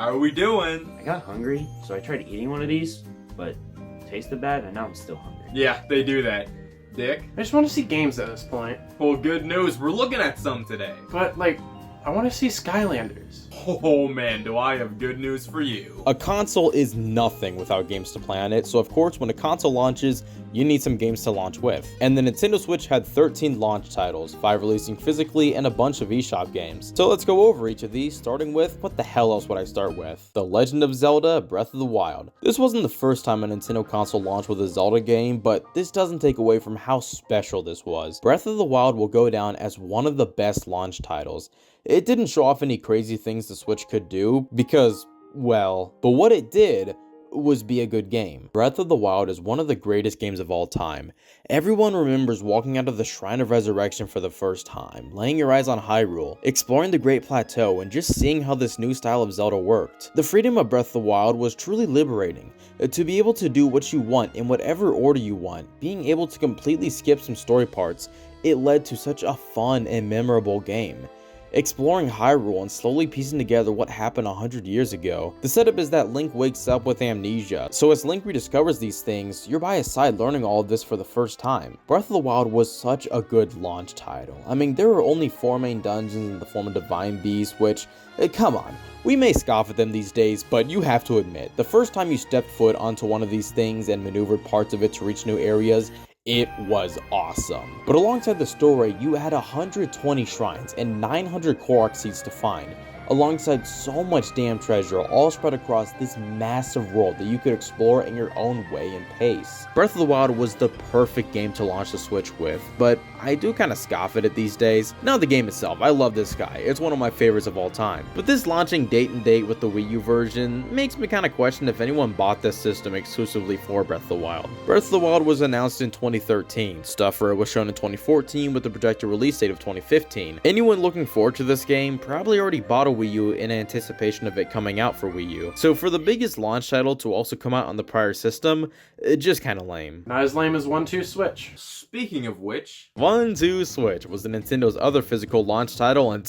How are we doing? I got hungry, so I tried eating one of these, but it tasted bad, and now I'm still hungry. Yeah, they do that. Dick? I just want to see games at this point. Well, good news, we're looking at some today. But, like, I want to see Skylanders. Oh man, do I have good news for you. A console is nothing without games to play on it, so of course when a console launches, you need some games to launch with. And the Nintendo Switch had 13 launch titles, 5 releasing physically and a bunch of eShop games. So let's go over each of these, starting with, what the hell else would I start with? The Legend of Zelda Breath of the Wild. This wasn't the first time a Nintendo console launched with a Zelda game, but this doesn't take away from how special this was. Breath of the Wild will go down as one of the best launch titles. It didn't show off any crazy things the Switch could do, because, well, but what it did was be a good game. Breath of the Wild is one of the greatest games of all time. Everyone remembers walking out of the Shrine of Resurrection for the first time, laying your eyes on Hyrule, exploring the Great Plateau, and just seeing how this new style of Zelda worked. The freedom of Breath of the Wild was truly liberating. To be able to do what you want in whatever order you want, being able to completely skip some story parts, it led to such a fun and memorable game. Exploring Hyrule and slowly piecing together what happened 100 years ago. The setup is that Link wakes up with amnesia, so as Link rediscovers these things, you're by his side learning all of this for the first time. Breath of the Wild was such a good launch title. I mean, there were only 4 main dungeons in the form of Divine Beast, which, come on, we may scoff at them these days, but you have to admit, the first time you stepped foot onto one of these things and maneuvered parts of it to reach new areas, it was awesome. But alongside the story, you had 120 shrines and 900 Korok seeds to find, alongside so much damn treasure all spread across this massive world that you could explore in your own way and pace. Breath of the Wild was the perfect game to launch the Switch with, but I do kind of scoff at it these days. Now the game itself, I love this guy, it's one of my favorites of all time. But this launching date and date with the Wii U version makes me kind of question if anyone bought this system exclusively for Breath of the Wild. Breath of the Wild was announced in 2013, stuff for it was shown in 2014 with the projected release date of 2015. Anyone looking forward to this game probably already bought a Wii U in anticipation of it coming out for Wii U. So for the biggest launch title to also come out on the prior system, just kinda lame. Not as lame as 1-2 Switch. Speaking of which, 1-2 Switch was the Nintendo's other physical launch title, and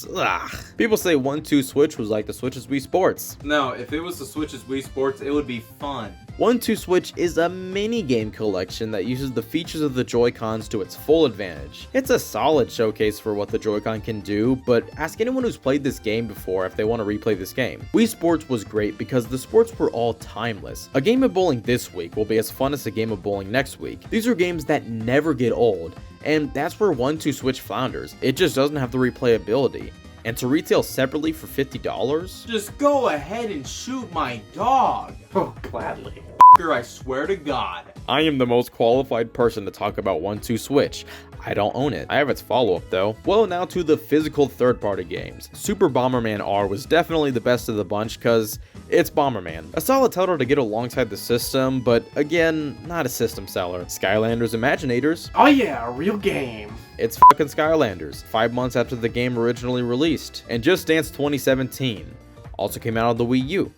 people say 1-2 Switch was like the Switch's Wii Sports. no, if it was the Switch's Wii Sports, it would be fun. 1-2 Switch is a mini-game collection that uses the features of the Joy-Cons to its full advantage. It's a solid showcase for what the Joy-Con can do, but ask anyone who's played this game before if they want to replay this game. Wii Sports was great because the sports were all timeless. A game of bowling this week will be as fun as a game of bowling next week. These are games that never get old, and that's where 1-2 Switch flounders. It just doesn't have the replayability. And to retail separately for $50? Just go ahead and shoot my dog. Oh, gladly. I swear to God. I am the most qualified person to talk about 1-2 Switch. I don't own it. I have its follow-up though. Well, now to the physical third-party games. Super Bomberman R was definitely the best of the bunch cause it's Bomberman. A solid title to get alongside the system, but again, not a system seller. Skylanders Imaginators. Oh yeah, a real game. It's fucking Skylanders, 5 months after the game originally released. And Just Dance 2017 also came out on the Wii U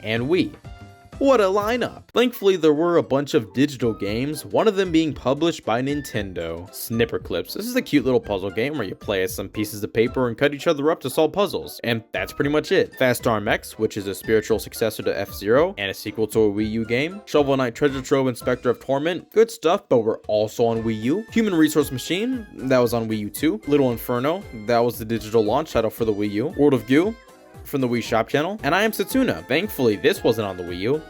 and Wii. What a lineup! Thankfully, there were a bunch of digital games, one of them being published by Nintendo. Snipper Clips. This is a cute little puzzle game where you play as some pieces of paper and cut each other up to solve puzzles. And that's pretty much it. Fast RMX, which is a spiritual successor to F-Zero, and a sequel to a Wii U game. Shovel Knight Treasure Trove Inspector of Torment. Good stuff, but we're also on Wii U. Human Resource Machine, that was on Wii U too. Little Inferno, that was the digital launch title for the Wii U. World of Goo, from the Wii Shop channel, and I Am Setsuna. Thankfully, this wasn't on the Wii U.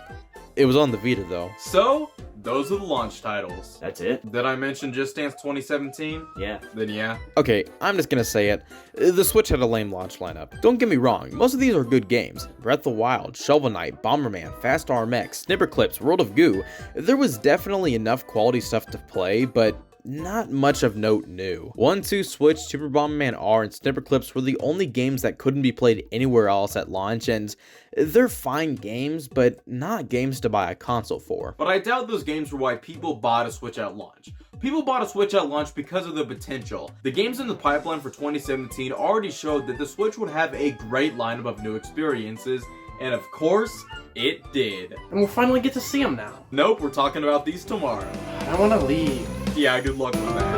It was on the Vita though. So, those are the launch titles. That's it? Did I mention Just Dance 2017? Yeah. Then yeah. Okay, I'm just gonna say it. The Switch had a lame launch lineup. Don't get me wrong, most of these are good games. Breath of the Wild, Shovel Knight, Bomberman, Fast RMX, Snipper Clips, World of Goo. There was definitely enough quality stuff to play, but not much of note new. 1-2 Switch, Super Bomberman R, and Snipper Clips were the only games that couldn't be played anywhere else at launch, and they're fine games, but not games to buy a console for. But I doubt those games were why people bought a Switch at launch. People bought a Switch at launch because of the potential. The games in the pipeline for 2017 already showed that the Switch would have a great lineup of new experiences, and of course, it did. And we'll finally get to see them now. Nope, we're talking about these tomorrow. I want to leave. Yeah, good luck with that.